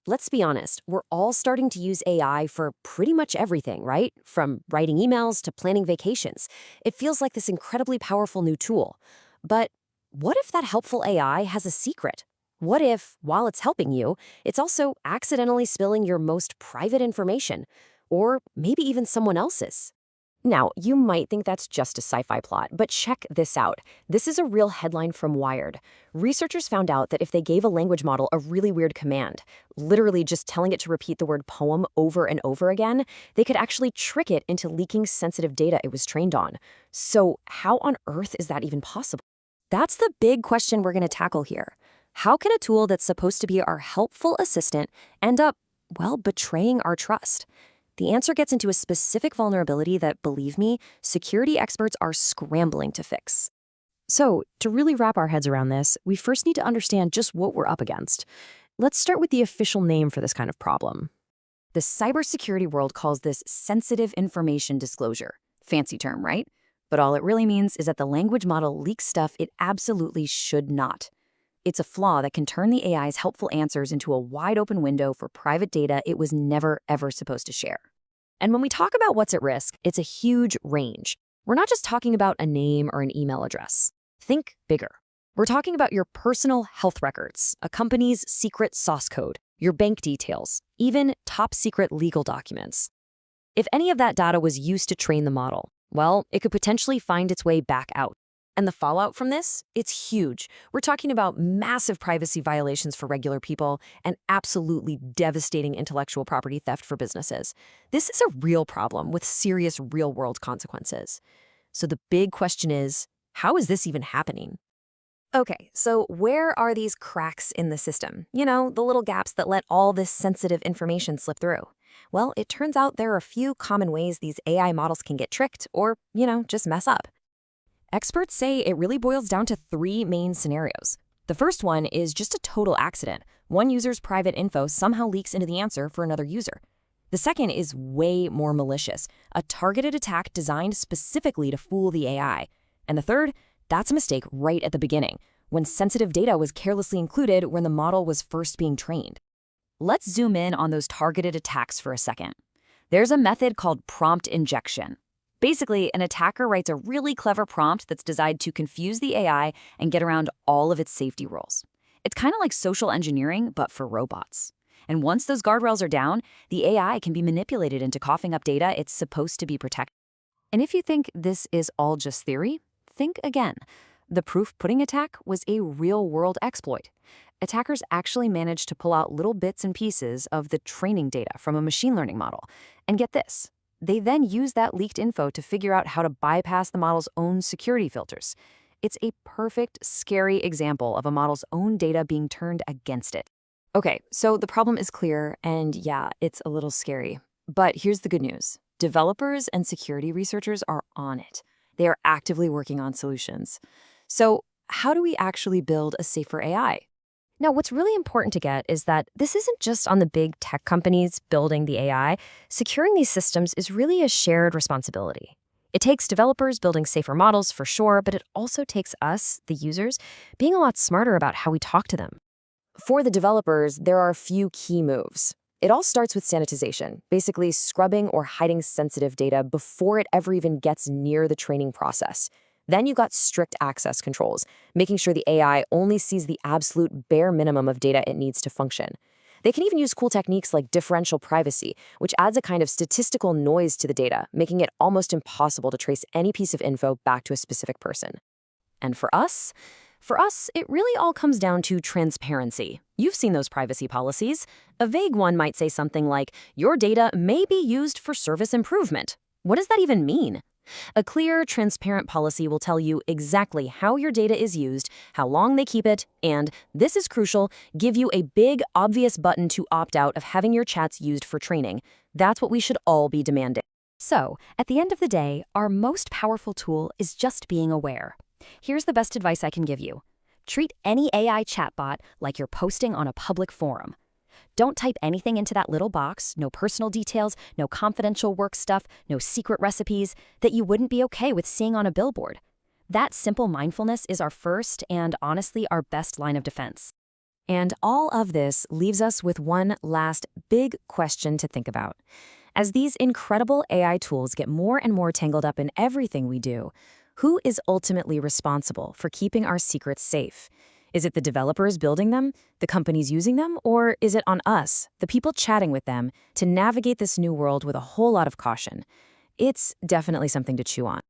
Let's be honest, we're all starting to use AI for pretty much everything, right? From writing emails to planning vacations. It feels like this incredibly powerful new tool. But what if that helpful AI has a secret? What if, while it's helping you, it's also accidentally spilling your most private information? Or maybe even someone else's? Now, you might think that's just a sci-fi plot, but check this out. This is a real headline from Wired. Researchers found out that if they gave a language model a really weird command, literally just telling it to repeat the word poem over and over again, they could actually trick it into leaking sensitive data it was trained on. So how on earth is that even possible? That's the big question we're going to tackle here. How can a tool that's supposed to be our helpful assistant end up, well, betraying our trust? The answer gets into a specific vulnerability that, believe me, security experts are scrambling to fix. So, to really wrap our heads around this, we first need to understand just what we're up against. Let's start with the official name for this kind of problem. The cybersecurity world calls this sensitive information disclosure. Fancy term, right? But all it really means is that the language model leaks stuff it absolutely should not. It's a flaw that can turn the AI's helpful answers into a wide-open window for private data it was never, ever supposed to share. And when we talk about what's at risk, it's a huge range. We're not just talking about a name or an email address. Think bigger. We're talking about your personal health records, a company's secret source code, your bank details, even top-secret legal documents. If any of that data was used to train the model, well, it could potentially find its way back out. And the fallout from this? It's huge. We're talking about massive privacy violations for regular people and absolutely devastating intellectual property theft for businesses. This is a real problem with serious real-world consequences. So the big question is, how is this even happening? Okay, so where are these cracks in the system? You know, the little gaps that let all this sensitive information slip through. Well, it turns out there are a few common ways these AI models can get tricked or, just mess up. Experts say it really boils down to three main scenarios. The first one is just a total accident. One user's private info somehow leaks into the answer for another user. The second is way more malicious, a targeted attack designed specifically to fool the AI. And the third, that's a mistake right at the beginning, when sensitive data was carelessly included when the model was first being trained. Let's zoom in on those targeted attacks for a second. There's a method called prompt injection. Basically, an attacker writes a really clever prompt that's designed to confuse the AI and get around all of its safety rules. It's kind of like social engineering, but for robots. And once those guardrails are down, the AI can be manipulated into coughing up data it's supposed to be protected. And if you think this is all just theory, think again. The proof-pudding attack was a real-world exploit. Attackers actually managed to pull out little bits and pieces of the training data from a machine learning model. And get this. They then use that leaked info to figure out how to bypass the model's own security filters. It's a perfect, scary example of a model's own data being turned against it. Okay, so the problem is clear, and yeah, it's a little scary. But here's the good news. Developers and security researchers are on it. They are actively working on solutions. So how do we actually build a safer AI? Now, what's really important to get is that this isn't just on the big tech companies building the AI. Securing these systems is really a shared responsibility. It takes developers building safer models for sure, but it also takes us, the users, being a lot smarter about how we talk to them. For the developers, there are a few key moves. It all starts with sanitization, basically scrubbing or hiding sensitive data before it ever even gets near the training process. Then you've got strict access controls, making sure the AI only sees the absolute bare minimum of data it needs to function. They can even use cool techniques like differential privacy, which adds a kind of statistical noise to the data, making it almost impossible to trace any piece of info back to a specific person. And for us, it really all comes down to transparency. You've seen those privacy policies. A vague one might say something like, your data may be used for service improvement. What does that even mean? A clear, transparent policy will tell you exactly how your data is used, how long they keep it, and, this is crucial, give you a big, obvious button to opt out of having your chats used for training. That's what we should all be demanding. So, at the end of the day, our most powerful tool is just being aware. Here's the best advice I can give you. Treat any AI chatbot like you're posting on a public forum. Don't type anything into that little box, no personal details, no confidential work stuff, no secret recipes that you wouldn't be okay with seeing on a billboard. That simple mindfulness is our first and, honestly, our best line of defense. And all of this leaves us with one last big question to think about. As these incredible AI tools get more and more tangled up in everything we do, who is ultimately responsible for keeping our secrets safe? Is it the developers building them, the companies using them, or is it on us, the people chatting with them, to navigate this new world with a whole lot of caution? It's definitely something to chew on.